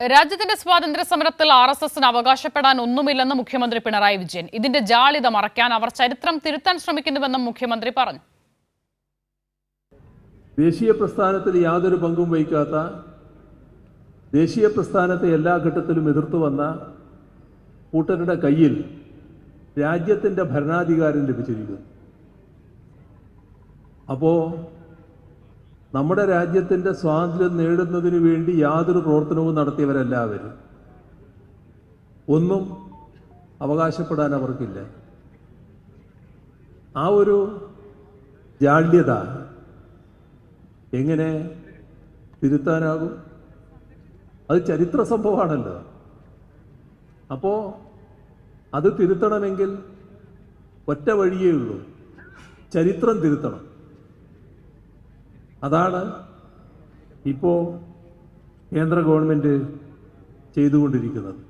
രാജ്യത്തിന്റെ സ്വാതന്ത്ര്യ സമരത്തിൽ RSSന് അവകാശപ്പെടാൻ ഒന്നുമില്ലെന്ന് മുഖ്യമന്ത്രി പിണറായി വിജയൻ. ഇതിന്റെ ജാള്യത മറയ്ക്കാൻ അവർ ചരിത്രം തിരുത്താൻ ശ്രമിക്കുന്നുവെന്നും മുഖ്യമന്ത്രി പറഞ്ഞു. ദേശീയ പ്രസ്ഥാനത്തിൽ യാതൊരു പങ്കും വഹിക്കാത്ത, ദേശീയ പ്രസ്ഥാനത്തെ എല്ലാ ഘട്ടത്തിലും എതിർത്തു വന്ന കൂട്ടരുടെ കയ്യിൽ രാജ്യത്തിന്റെ ഭരണാധികാരം ലഭിച്ചിരിക്കുന്നു. അപ്പോൾ നമ്മുടെ രാജ്യത്തിൻ്റെ സ്വാതന്ത്ര്യം നേടുന്നതിന് വേണ്ടി യാതൊരു പ്രവർത്തനവും നടത്തിയവരെല്ലാവരും ഒന്നും അവകാശപ്പെടാൻ അവർക്കില്ല. ആ ഒരു ജാള്യത എങ്ങനെ തിരുത്താനാകും? അത് ചരിത്ര സംഭവമാണല്ലോ. അപ്പോൾ അത് തിരുത്തണമെങ്കിൽ ഒറ്റ വഴിയേ ഉള്ളൂ, ചരിത്രം തിരുത്തണം. അതാണ് ഇപ്പോൾ കേന്ദ്ര ഗവൺമെൻറ് ചെയ്തുകൊണ്ടിരിക്കുന്നത്.